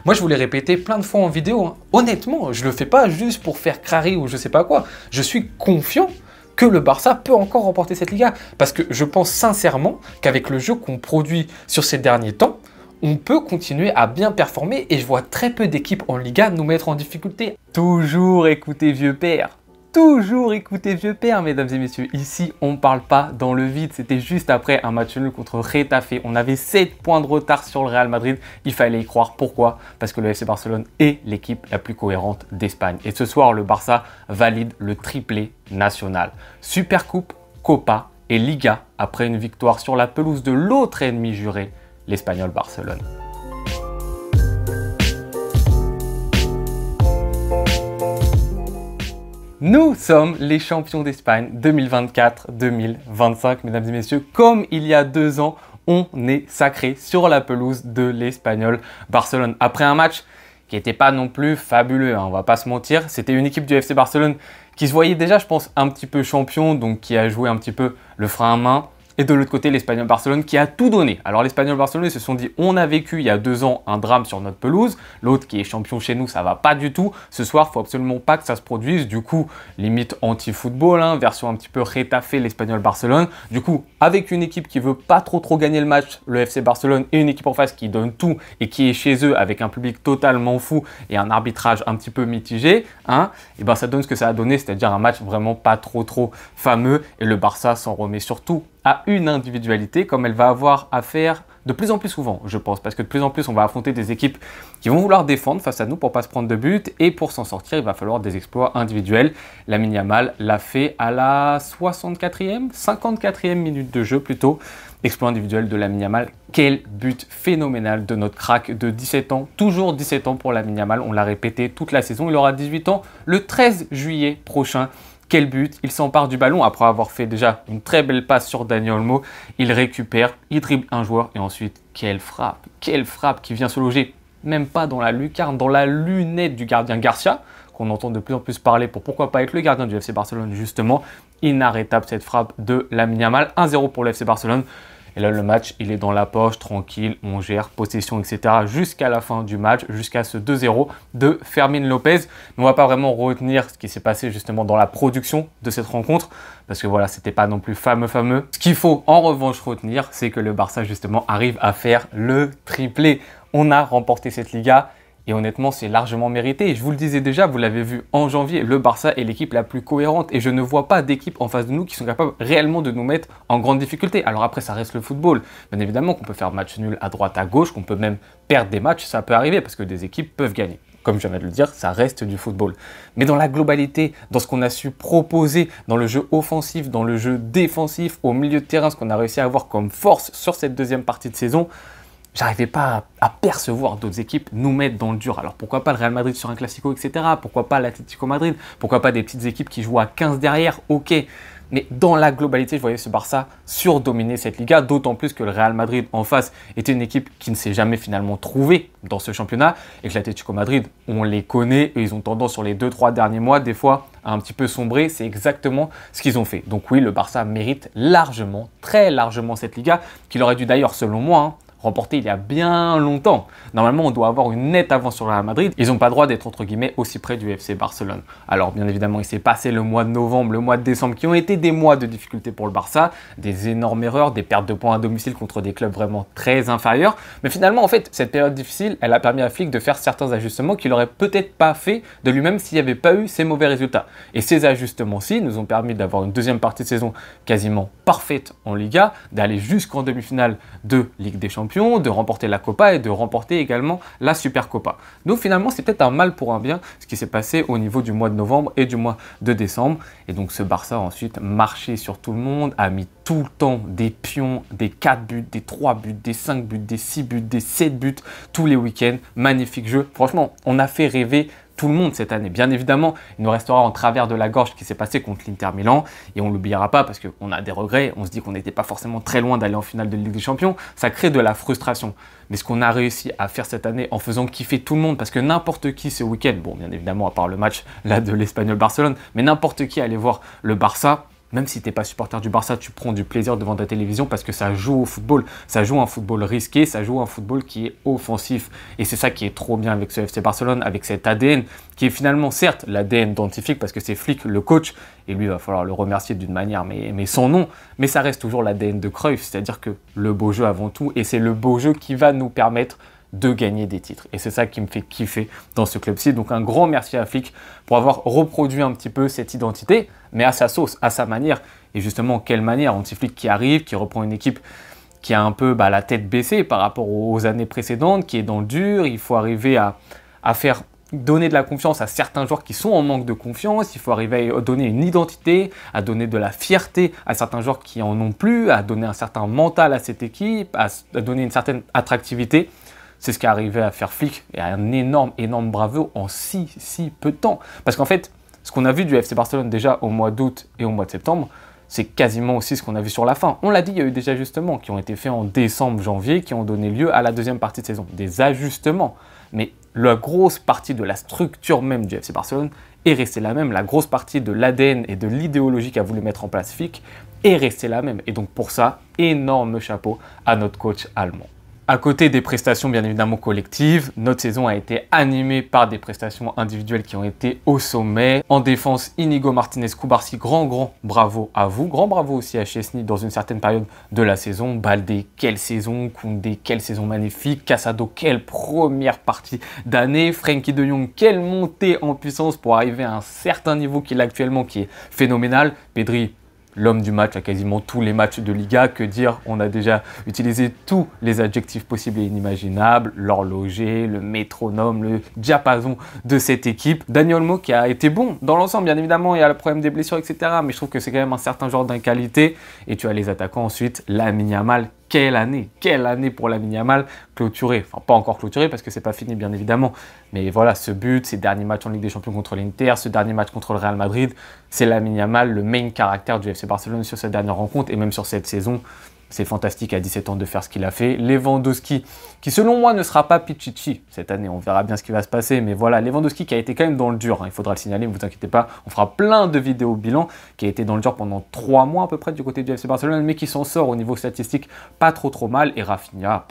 Moi, je vous l'ai répété plein de fois en vidéo, hein. Honnêtement, je le fais pas juste pour faire crari ou je sais pas quoi. Je suis confiant que le Barça peut encore remporter cette Liga. Parce que je pense sincèrement qu'avec le jeu qu'on produit sur ces derniers temps, on peut continuer à bien performer et je vois très peu d'équipes en Liga nous mettre en difficulté. Toujours écouter vieux père. Toujours écouter vieux père, mesdames et messieurs. Ici, on ne parle pas dans le vide. C'était juste après un match nul contre Getafe. On avait 7 points de retard sur le Real Madrid. Il fallait y croire. Pourquoi? Parce que le FC Barcelone est l'équipe la plus cohérente d'Espagne. Et ce soir, le Barça valide le triplé national. Supercoupe, Copa et Liga après une victoire sur la pelouse de l'autre ennemi juré, l'Espagnol Barcelone. Nous sommes les champions d'Espagne 2024-2025, mesdames et messieurs. Comme il y a 2 ans, on est sacré sur la pelouse de l'Espagnol Barcelone. Après un match qui n'était pas non plus fabuleux, hein, on va pas se mentir. C'était une équipe du FC Barcelone qui se voyait déjà, je pense, un petit peu champion, donc qui a joué un petit peu le frein à main. Et de l'autre côté, l'Espagnol Barcelone qui a tout donné. Alors l'Espagnol Barcelone, ils se sont dit, on a vécu il y a 2 ans un drame sur notre pelouse. L'autre qui est champion chez nous, ça va pas du tout. Ce soir, il faut absolument pas que ça se produise. Du coup, limite anti-football, hein, version un petit peu Getafe, l'Espagnol Barcelone. Du coup, avec une équipe qui veut pas trop gagner le match, le FC Barcelone, et une équipe en face qui donne tout et qui est chez eux avec un public totalement fou et un arbitrage un petit peu mitigé, hein, et ben ça donne ce que ça a donné, c'est-à-dire un match vraiment pas trop fameux. Et le Barça s'en remet surtout à une individualité comme elle va avoir à faire de plus en plus souvent, je pense, parce que de plus en plus, on va affronter des équipes qui vont vouloir défendre face à nous pour pas se prendre de but et pour s'en sortir, il va falloir des exploits individuels. Lamine Yamal l'a fait à la 54e minute de jeu plutôt. Exploit individuel de Lamine Yamal. Quel but phénoménal de notre crack de 17 ans. Toujours 17 ans pour Lamine Yamal, on l'a répété toute la saison. Il aura 18 ans le 13 juillet prochain. Quel but, il s'empare du ballon après avoir fait déjà une très belle passe sur Dani Olmo. Il récupère, il dribble un joueur et ensuite, quelle frappe qui vient se loger, même pas dans la lucarne, dans la lunette du gardien Garcia, qu'on entend de plus en plus parler pour pourquoi pas être le gardien du FC Barcelone justement. Inarrêtable cette frappe de Lamine Yamal, 1-0 pour le FC Barcelone. Et là, le match, il est dans la poche, tranquille, on gère, possession, etc. jusqu'à la fin du match, jusqu'à ce 2-0 de Fermín López. Mais on ne va pas vraiment retenir ce qui s'est passé justement dans la production de cette rencontre, parce que voilà, c'était pas non plus fameux. Ce qu'il faut en revanche retenir, c'est que le Barça justement arrive à faire le triplé. On a remporté cette Liga. Et honnêtement, c'est largement mérité. Et je vous le disais déjà, vous l'avez vu en janvier, le Barça est l'équipe la plus cohérente. Et je ne vois pas d'équipe en face de nous qui sont capables réellement de nous mettre en grande difficulté. Alors après, ça reste le football. Bien évidemment qu'on peut faire match nul à droite, à gauche, qu'on peut même perdre des matchs. Ça peut arriver parce que des équipes peuvent gagner. Comme je viens de le dire, ça reste du football. Mais dans la globalité, dans ce qu'on a su proposer, dans le jeu offensif, dans le jeu défensif, au milieu de terrain, ce qu'on a réussi à avoir comme force sur cette deuxième partie de saison, j'arrivais pas à percevoir d'autres équipes nous mettre dans le dur. Alors pourquoi pas le Real Madrid sur un Classico, etc. Pourquoi pas l'Atlético Madrid? Pourquoi pas des petites équipes qui jouent à 15 derrière? Ok. Mais dans la globalité, je voyais ce Barça surdominer cette Liga, d'autant plus que le Real Madrid en face était une équipe qui ne s'est jamais finalement trouvée dans ce championnat et que l'Atlético Madrid, on les connaît et ils ont tendance sur les 2-3 derniers mois, des fois, à un petit peu sombrer. C'est exactement ce qu'ils ont fait. Donc oui, le Barça mérite largement, très largement cette Liga, qu'il aurait dû d'ailleurs, selon moi, hein, remporté il y a bien longtemps. Normalement, on doit avoir une nette avance sur le Real Madrid. Ils n'ont pas le droit d'être, entre guillemets, aussi près du FC Barcelone. Alors, bien évidemment, il s'est passé le mois de novembre, le mois de décembre, qui ont été des mois de difficulté pour le Barça, des énormes erreurs, des pertes de points à domicile contre des clubs vraiment très inférieurs. Mais finalement, en fait, cette période difficile, elle a permis à Flick de faire certains ajustements qu'il n'aurait peut-être pas fait de lui-même s'il n'y avait pas eu ces mauvais résultats. Et ces ajustements-ci nous ont permis d'avoir une deuxième partie de saison quasiment parfaite en Liga, d'aller jusqu'en demi-finale de Ligue des Champions, de remporter la Copa et de remporter également la Supercopa. Donc finalement, c'est peut-être un mal pour un bien ce qui s'est passé au niveau du mois de novembre et du mois de décembre. Et donc ce Barça a ensuite marché sur tout le monde, a mis tout le temps des pions, des 4 buts, des 3 buts, des 5 buts, des 6 buts, des 7 buts tous les week-ends. Magnifique jeu. Franchement, on a fait rêver tout le monde cette année. Bien évidemment, il nous restera en travers de la gorge ce qui s'est passé contre l'Inter Milan et on ne l'oubliera pas parce qu'on a des regrets. On se dit qu'on n'était pas forcément très loin d'aller en finale de Ligue des Champions. Ça crée de la frustration. Mais ce qu'on a réussi à faire cette année en faisant kiffer tout le monde, parce que n'importe qui ce week-end, bon bien évidemment à part le match là de l'Espagnol Barcelone, mais n'importe qui allait voir le Barça, même si tu n'es pas supporter du Barça, tu prends du plaisir devant ta télévision parce que ça joue au football. Ça joue un football risqué, ça joue un football qui est offensif. Et c'est ça qui est trop bien avec ce FC Barcelone, avec cet ADN, qui est finalement, certes, l'ADN d'Hansi parce que c'est Flick, le coach, et lui, il va falloir le remercier d'une manière, mais sans nom. Mais ça reste toujours l'ADN de Cruyff, c'est-à-dire que le beau jeu avant tout, et c'est le beau jeu qui va nous permettre de gagner des titres. Et c'est ça qui me fait kiffer dans ce club-ci. Donc un grand merci à Flick pour avoir reproduit un petit peu cette identité, mais à sa sauce, à sa manière. Et justement, quelle manière? Hansi Flick qui arrive, qui reprend une équipe qui a un peu la tête baissée par rapport aux années précédentes, qui est dans le dur. Il faut arriver à faire donner de la confiance à certains joueurs qui sont en manque de confiance. Il faut arriver à donner une identité, à donner de la fierté à certains joueurs qui en ont plus, à donner un certain mental à cette équipe, à donner une certaine attractivité. C'est ce qui est arrivé à faire Flick et un énorme bravo en si peu de temps. Parce qu'en fait, ce qu'on a vu du FC Barcelone déjà au mois d'août et au mois de septembre, c'est quasiment aussi ce qu'on a vu sur la fin. On l'a dit, il y a eu des ajustements qui ont été faits en décembre, janvier, qui ont donné lieu à la deuxième partie de saison. Des ajustements. Mais la grosse partie de la structure même du FC Barcelone est restée la même. La grosse partie de l'ADN et de l'idéologie qu'a voulu mettre en place Flick est restée la même. Et donc pour ça, énorme chapeau à notre coach allemand. À côté des prestations bien évidemment collectives, notre saison a été animée par des prestations individuelles qui ont été au sommet. En défense, Inigo Martinez Cubarsí, grand bravo à vous. Grand bravo aussi à Chesney dans une certaine période de la saison. Baldé, quelle saison. Koundé, quelle saison magnifique. Casado, quelle première partie d'année. Frenkie de Jong, quelle montée en puissance pour arriver à un certain niveau qu'il a actuellement qui est phénoménal. Pedri, l'homme du match à quasiment tous les matchs de Liga. Que dire, on a déjà utilisé tous les adjectifs possibles et inimaginables, l'horloger, le métronome, le diapason de cette équipe. Dani Olmo qui a été bon dans l'ensemble, bien évidemment, il y a le problème des blessures, etc. Mais je trouve que c'est quand même un certain genre d'inqualité. Et tu as les attaquants ensuite, Lamine Yamal. Quelle année pour Lamine Yamal, clôturé, enfin pas encore clôturé parce que c'est pas fini bien évidemment, mais voilà, ce but, ces derniers matchs en Ligue des Champions contre l'Inter, ce dernier match contre le Real Madrid, c'est Lamine Yamal, le main caractère du FC Barcelone sur cette dernière rencontre et même sur cette saison. C'est fantastique à 17 ans de faire ce qu'il a fait. Lewandowski, qui selon moi ne sera pas Pichichi cette année, on verra bien ce qui va se passer. Mais voilà, Lewandowski qui a été quand même dans le dur, hein, il faudra le signaler, ne vous inquiétez pas. On fera plein de vidéos bilan, qui a été dans le dur pendant 3 mois à peu près du côté du FC Barcelone, mais qui s'en sort au niveau statistique pas trop mal. Et Rafinha,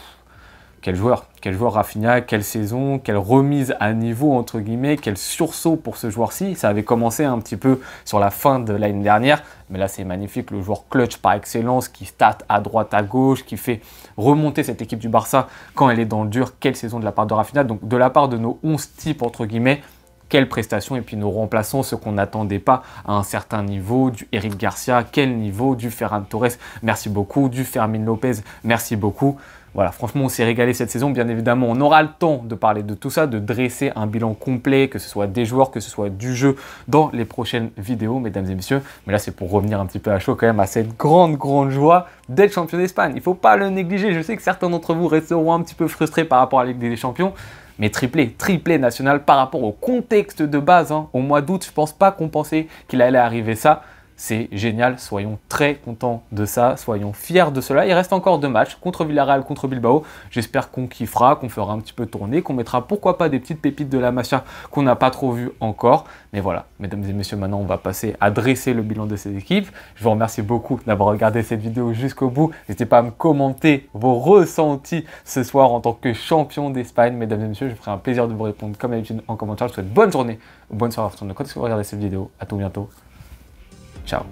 quel joueur Rafinha, quelle saison, quelle remise à niveau entre guillemets, quel sursaut pour ce joueur-ci. Ça avait commencé un petit peu sur la fin de l'année dernière, mais là c'est magnifique, le joueur clutch par excellence, qui stat à droite, à gauche, qui fait remonter cette équipe du Barça quand elle est dans le dur. Quelle saison de la part de Rafinha, donc de la part de nos 11 types entre guillemets. Quelle prestation, et puis nos remplaçants, ceux qu'on n'attendait pas à un certain niveau, du Eric Garcia, quel niveau, du Ferran Torres, merci beaucoup, du Fermin Lopez, merci beaucoup. Voilà, franchement, on s'est régalé cette saison. Bien évidemment, on aura le temps de parler de tout ça, de dresser un bilan complet, que ce soit des joueurs, que ce soit du jeu, dans les prochaines vidéos, mesdames et messieurs. Mais là, c'est pour revenir un petit peu à chaud quand même à cette grande joie d'être champion d'Espagne. Il ne faut pas le négliger. Je sais que certains d'entre vous resteront un petit peu frustrés par rapport à la Ligue des Champions. Mais triplé national par rapport au contexte de base. Hein. Au mois d'août, je ne pense pas qu'on pensait qu'il allait arriver ça. C'est génial, soyons très contents de ça, soyons fiers de cela. Il reste encore 2 matchs, contre Villarreal, contre Bilbao. J'espère qu'on kiffera, qu'on fera un petit peu tourner, qu'on mettra pourquoi pas des petites pépites de la Masia qu'on n'a pas trop vues encore. Mais voilà, mesdames et messieurs, maintenant on va passer à dresser le bilan de ces équipes. Je vous remercie beaucoup d'avoir regardé cette vidéo jusqu'au bout. N'hésitez pas à me commenter vos ressentis ce soir en tant que champion d'Espagne. Mesdames et messieurs, je ferai un plaisir de vous répondre comme d'habitude en commentaire. Je vous souhaite bonne journée ou bonne soirée quand est-ce que vous regardez cette vidéo. À tout bientôt. Ciao.